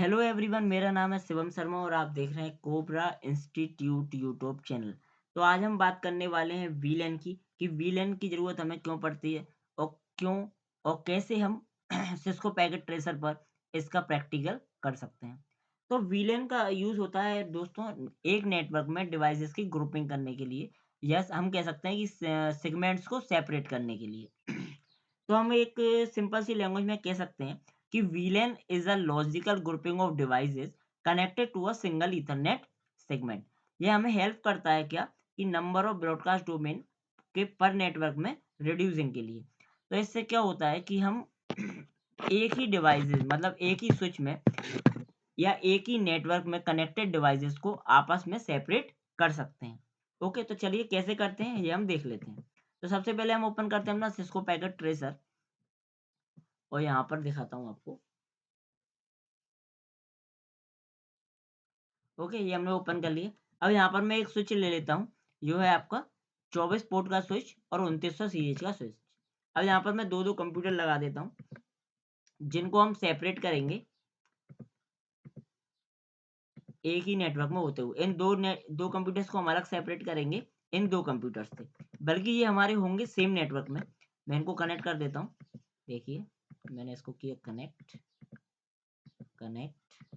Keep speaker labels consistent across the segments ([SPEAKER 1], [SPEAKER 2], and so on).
[SPEAKER 1] Hello everyone, मेरा नाम है शिवम शर्मा और आप देख रहे हैं कोबरा इंस्टीट्यूट यूट्यूब चैनल। तो आज हम बात करने वाले हैं वीलन की कि वीलन की ज़रूरत हमें क्यों पड़ती है और क्यों और कैसे हम सिस्को पैकेट ट्रेसर पर इसका प्रैक्टिकल कर सकते हैं। तो वीलन का यूज़ होता है दोस्तों एक नेटवर्क में डिवाइसेस की ग्रुपिंग करने के लिए, यस हम कह सकते हैं कि सेगमेंट्स को सेपरेट करने के लिए। तो हम एक सिंपल सी लैंग्वेज में कह सकते हैं कि VLAN is a logical grouping of devices connected to a single Ethernet segment। ये हमें हेल्प करता है क्या कि नंबर ऑफ ब्रॉडकास्ट डोमेन के पर नेटवर्क में रिड्यूसिंग के लिए। तो इससे क्या होता है कि हम एक ही डिवाइसेस मतलब एक ही स्विच में या एक ही नेटवर्क में कनेक्टेड डिवाइसेस को आपस में सेपरेट कर सकते हैं। ओके, तो चलिए कैसे करते हैं ये हम देख लेते हैं। तो सबसे पहले हम ओपन करते हैं अपना सिस्को पैकेट ट्रेसर और यहाँ पर दिखाता हूँ आपको। ओके, ये हमने ओपन कर लिया। अब यहाँ पर मैं एक स्विच ले लेता हूँ, जो है आपका 24 पोर्ट का स्विच और 2900 सीरीज का स्विच। अब यहाँ पर मैं दो दो कंप्यूटर लगा देता हूँ, जिनको हम सेपरेट करेंगे एक ही नेटवर्क में होते हुए। इन दो कंप्यूटर्स को हम अलग सेपरेट करेंगे इन दो कंप्यूटर्स से, बल्कि ये हमारे होंगे सेम नेटवर्क में। मैं इनको कनेक्ट कर देता हूँ। देखिए, मैंने इसको किया कनेक्ट कनेक्ट।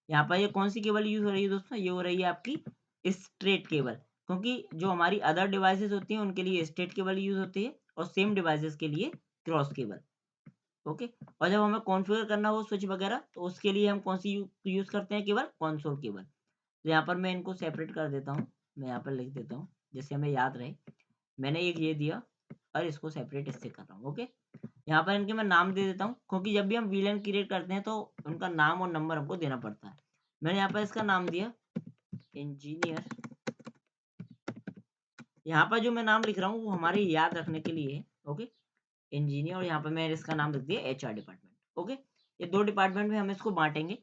[SPEAKER 1] यहाँ पर ये कौन सी केबल यूज हो रही है दोस्तों? ये हो रही है आपकी स्ट्रेट केबल, क्योंकि जो हमारी अदर डिवाइसेस होती हैं उनके लिए स्ट्रेट केबल यूज होती है और सेम डिवाइसेस के लिए क्रॉस केबल। ओके, और जब हमें कॉन्फ़िगर करना हो स्विच वगैरह तो उसके लिए हम कौन सी यूज करते हैं? Cable console cable. तो यहाँ पर मैं इनको सेपरेट कर देता हूँ। मैं यहाँ पर लिख देता हूँ जिससे हमें याद रहे। मैंने एक ये दिया और इसको सेपरेट इससे कर रहा हूँ। ओके, यहाँ पर इनके मैं नाम दे देता हूँ, क्योंकि जब भी हम वीलन क्रिएट करते हैं तो उनका नाम और नंबर हमको देना पड़ता है। मैंने यहाँ पर इसका नाम दिया इंजीनियर। यहाँ पर जो मैं नाम लिख रहा हूँ वो हमारे याद रखने के लिए है। ओके, इंजीनियर, और यहाँ पर मैंने इसका नाम लिख दिया HR डिपार्टमेंट। ओके, ये दो डिपार्टमेंट में हम इसको बांटेंगे।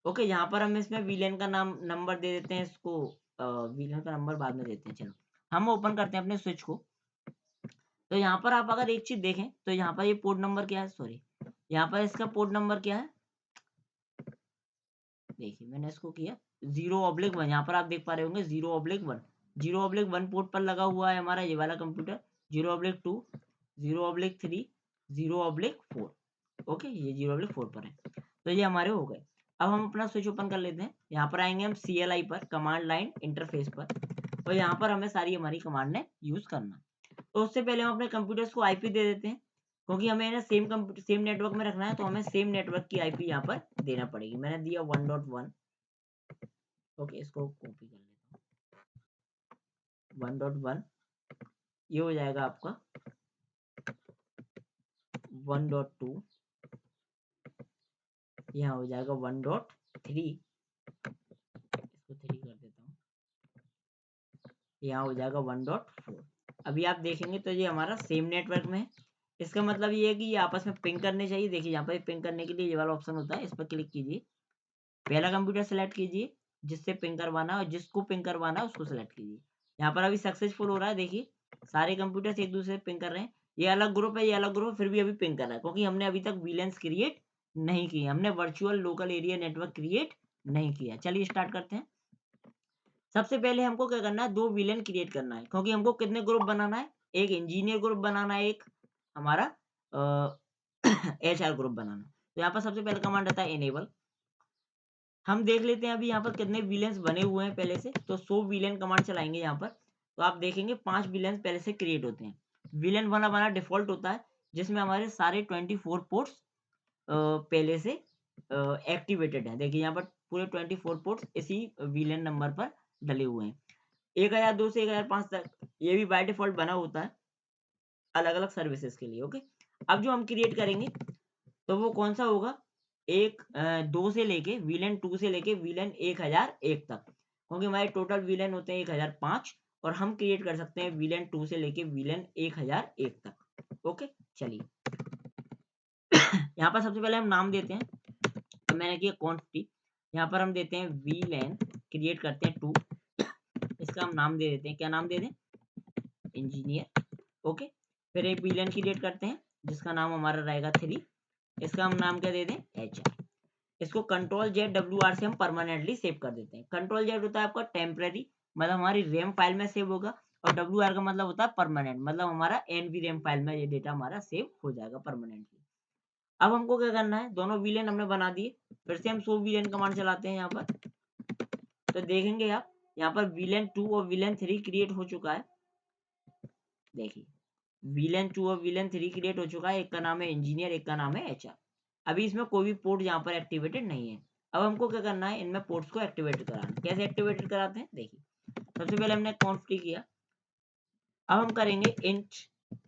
[SPEAKER 1] ओके, यहाँ पर हम इसमें वीलन का नाम नंबर दे देते हैं इसको। वीलन का नंबर बाद में देते हैं। चलो, हम ओपन करते हैं अपने स्विच को। तो यहाँ पर आप अगर एक चीज देखें तो यहाँ पर ये पोर्ट नंबर क्या है, सॉरी, यहाँ पर इसका पोर्ट नंबर क्या है। देखिए, मैंने इसको किया 0/1। यहाँ पर आप देख पा रहे होंगे 0/1। 0/1 पोर्ट पर लगा हुआ है हमारा ये वाला कंप्यूटर। 0/2, 0/3, 0/4। ओके, ये 0/4 पर है। तो ये हमारे हो गए। अब हम अपना स्विच ओपन कर लेते हैं। यहाँ पर आएंगे हम CLI पर, कमांड लाइन इंटरफेस पर, और यहाँ पर हमें सारी हमारी कमांड ने यूज करना। तो उससे पहले हम अपने कंप्यूटर्स को IP दे देते हैं, क्योंकि हमें ना सेम नेटवर्क में रखना है, तो हमें सेम नेटवर्क की IP यहाँ पर देना पड़ेगी। मैंने दिया 1.1। ओके, इसको कॉपी कर लेता हूँ। 1.1 ये हो जाएगा आपका 1.2, यहाँ हो जाएगा 1.3। इसको 3 कर देता हूँ, यहाँ हो जाएगा 1.4। अभी आप देखेंगे तो ये हमारा सेम नेटवर्क में है। इसका मतलब ये है कि ये आपस में पिंग करने चाहिए। देखिए, यहाँ पर पिंग करने के लिए ये वाला ऑप्शन होता है, इस पर क्लिक कीजिए। पहला कंप्यूटर सेलेक्ट कीजिए जिससे पिंग करवाना है, और जिसको पिंग करवाना है उसको सेलेक्ट कीजिए। यहाँ पर अभी सक्सेसफुल हो रहा है। देखिए, सारे कंप्यूटर्स एक दूसरे से पिंग कर रहे हैं। ये अलग ग्रुप है, ये अलग ग्रुप है, फिर भी अभी पिंग कर रहा है, क्योंकि हमने अभी तक वीलेंस क्रिएट नहीं किए। हमने virtual local area network create नहीं किया। चलिए स्टार्ट करते हैं। सबसे पहले हमको क्या करना है, दो विलेन क्रिएट करना है, क्योंकि हमको कितने ग्रुप बनाना है? एक इंजीनियर ग्रुप बनाना है, एक हमारा HR ग्रुप बनाना है। तो यहाँ पर सबसे पहले कमांड आता है इनेबल। हम देख लेते हैं अभी यहाँ पर कितने विलेन्स बने हुए हैं पहले से। तो 100 विलेन कमांड चलाएंगे यहाँ पर, तो आप देखेंगे 5 विलेन्स पहले से क्रिएट होते हैं। विलेन बना बना डिफॉल्ट होता है, जिसमें हमारे सारे 24 पोर्ट्स पहले से एक्टिवेटेड हैं। देखिए, यहाँ पर पूरे 24 पोर्ट्स इसी विलेन नंबर पर डले हुए हैं। 1002 से 1005 तक ये भी बाय डिफॉल्ट बना होता है अलग अलग सर्विसेज के लिए। ओके, अब जो हम क्रिएट करेंगे तो वो कौन सा होगा? दो से लेके विलेन 2 से लेके विलेन 1001 तक, क्योंकि हमारे टोटल विलेन होते हैं 1005, और हम क्रिएट कर सकते हैं विलेन 2 से लेके विलेन 1001 तक। ओके, चलिए यहाँ पर सबसे पहले हम नाम देते हैं। तो मैंने किया क्वांटिटी। यहाँ पर हम देते हैं विलेन, क्रिएट करते हैं 2। इसका हम नाम दे देते हैं, क्या नाम दे दें? इंजीनियर। ओके, फिर एक विलेन क्रिएट करते हैं जिसका नाम हमारा रहेगा 3। इसका हम नाम क्या दे दें? HR। इसको Ctrl+Z+WR से हम परमानेंटली सेव कर देते हैं। Ctrl+Z होता है आपका टेम्पररी, मतलब हमारी रैम फाइल में सेव होगा, और WR का मतलब होता है परमानेंट, मतलब हमारा NVRAM फाइल में ये डेटा हमारा सेव हो जाएगा परमानेंटली। अब हमको क्या करना है, दोनों विलेन हमने बना दिए, फिर से हम शो विलेन कमांड चलाते हैं यहाँ पर, तो देखेंगे आप यहाँ पर विलेन 2 और विलेन 3 क्रिएट हो चुका है। देखिए विलेन 2 और विलेन 3 क्रिएट हो चुका है, एक का नाम है इंजीनियर, एक का नाम है HR। अभी इसमें कोई भी पोर्ट यहाँ पर एक्टिवेटेड नहीं है। अब हमको क्या करना है, इनमें पोर्ट्स को एक्टिवेट कराना है। कैसे एक्टिवेटेड कराते हैं, देखिए सबसे पहले हमने कॉन्फ किया, अब हम करेंगे इंट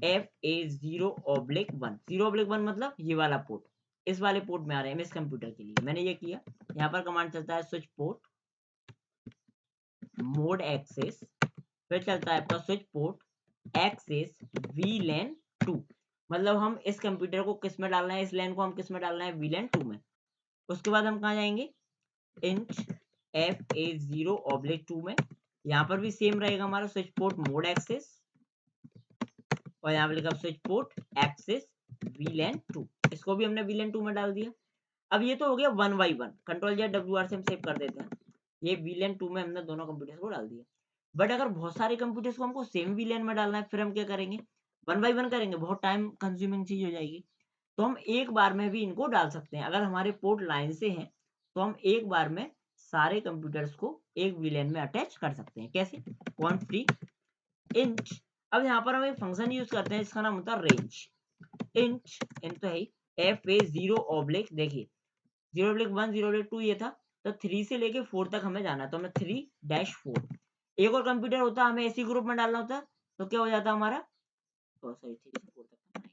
[SPEAKER 1] FA0/1। 0/1 मतलब ये वाला पोर्ट, इस वाले पोर्ट में आ रहे हैं इस कंप्यूटर के लिए, मैंने ये किया। यहाँ पर कमांड चलता है स्विच पोर्ट मोड एक्सेस, फिर चलता है आपका स्विच पोर्ट एक्सेस VLAN 2, मतलब हम इस कंप्यूटर को किस में डालना है, इस लैन को हम किस में डालना है, VLAN 2 में। उसके बाद हम कहाँ जाएंगे, इंट FA0/2 में, यहाँ पर भी सेम रहेगा हमारा स्विच पोर्ट मोड एक्सेस, और यहाँ पे लिखा स्विच पोर्ट एक्सेस VLAN 2, इसको भी हमने VLAN 2 में डाल दिया। अब ये तो हो गया 1 by 1, Ctrl+Z+WR से हम सेव कर देते हैं। ये VLAN 2 में हमने दोनों कंप्यूटर्स को डाल दिया। बट अगर बहुत सारे कंप्यूटर्स को हमको सेम VLAN में डालना है, फिर हम क्या करेंगे, 1 by 1 करेंगे, बहुत टाइम कंज्यूमिंग चीज हो जाएगी। तो हम एक बार में भी इनको डाल सकते हैं। अगर हमारे पोर्ट लाइन से हैं तो हम एक बार में सारे कंप्यूटर्स को एक VLAN में अटैच कर सकते हैं। कैसे, conf int, अब यहाँ पर हम एक फंक्शन यूज करते हैं जिसका नाम होता है रेंज। int तो है ही, FA0/, देखिए 0/1 0/2 ये था, तो 3 से लेके 4 तक हमें जाना है, तो हमें 3-4। एक और कंप्यूटर होता, हमें ऐसी ग्रुप में डालना होता, तो क्या हो जाता हमारा, सॉरी 3 से 4 तक नहीं,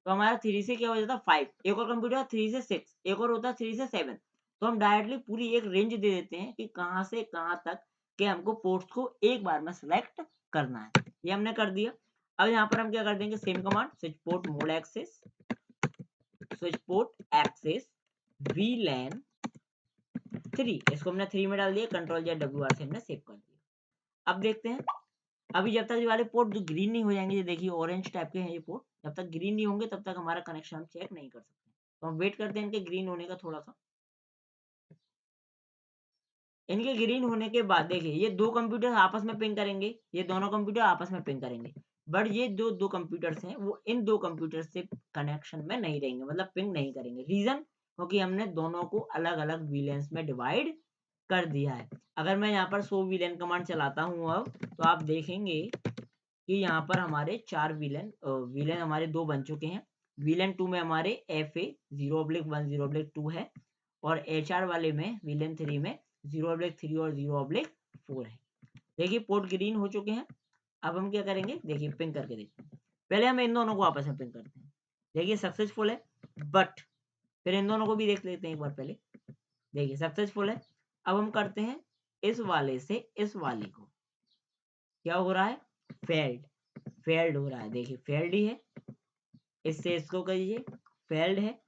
[SPEAKER 1] तो हमारा 3 से क्या हो जाता 5, एक और कंप्यूटर 3 से 6, एक और होता 3 से 7। तो हम डायरेक्टली पूरी एक रेंज दे देते हैं कि कहाँ से कहाँ तक के हमको पोर्ट्स को एक बार में सेलेक्ट करना है। ये हमने कर दिया। अब यहाँ पर हम क्या कर देंगे, same command switch port mode access, switch port access VLAN 3, इसको हमने 3 में डाल दिया, Ctrl+Z+WR से हमने सेव कर दिया। अब देखते हैं, अभी जब तक ये वाले पोर्ट जो ग्रीन नहीं हो जाएंगे, ये देखिए ऑरेंज टाइप के हैं ये पोर्ट, जब तक ग्रीन नहीं होंगे तब तक हमारा कनेक्शन हम चेक नहीं कर सकते। तो हम वेट करते हैं इनके ग्रीन होने का थोड़ा सा। इनके ग्रीन होने के बाद देखिए ये दो कंप्यूटर आपस में पिंग करेंगे, ये दोनों कंप्यूटर आपस में पिंग करेंगे, बट ये जो दो कंप्यूटर्स हैं वो इन दो कंप्यूटर से कनेक्शन में नहीं रहेंगे, मतलब पिंग नहीं करेंगे। रीजन, क्योंकि हमने दोनों को अलग अलग वीलेंस में डिवाइड कर दिया है। अगर मैं यहाँ पर शो वीलेन कमांड चलाता हूँ अब, तो आप देखेंगे कि यहाँ पर हमारे 4 विलेन हमारे 2 बन चुके हैं। विलेन 2 में हमारे FA0/1 0/2 है, और HR वाले में विलेन 3 में 0/3 और 0/4 है। देखिए पोर्ट ग्रीन हो चुके हैं। अब हम क्या करेंगे, देखिए पिंग करके देखते हैं। पहले हम इन दोनों को आपस में पिंग करते हैं, देखिए सक्सेसफुल है। बट फिर इन दोनों को भी देख लेते हैं एक बार पहले, देखिए सक्सेसफुल है। अब हम करते हैं इस वाले से इस वाले को, क्या हो रहा है, फेल्ड, फेल्ड हो रहा है, देखिए फेल्ड ही है। इससे इसको कहिए फेल्ड है।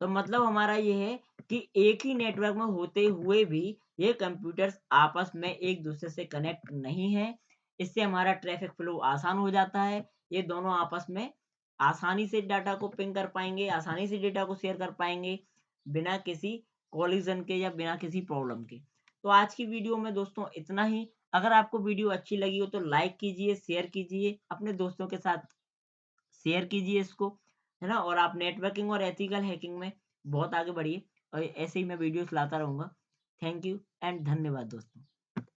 [SPEAKER 1] तो मतलब हमारा ये है कि एक ही नेटवर्क में होते हुए भी ये कंप्यूटर्स आपस में एक दूसरे से कनेक्ट नहीं है। इससे हमारा ट्रैफिक फ्लो आसान हो जाता है। ये दोनों आपस में आसानी से डाटा को पिंग कर पाएंगे, आसानी से डेटा को शेयर कर पाएंगे, बिना किसी कोलिजन के या बिना किसी प्रॉब्लम के। तो आज की वीडियो में दोस्तों इतना ही। अगर आपको वीडियो अच्छी लगी हो तो लाइक कीजिए, शेयर कीजिए, अपने दोस्तों के साथ शेयर कीजिए इसको, है ना। और आप नेटवर्किंग और एथिकल हैकिंग में बहुत आगे बढ़िए, और ऐसे ही मैं वीडियोस लाता रहूँगा। थैंक यू एंड धन्यवाद दोस्तों।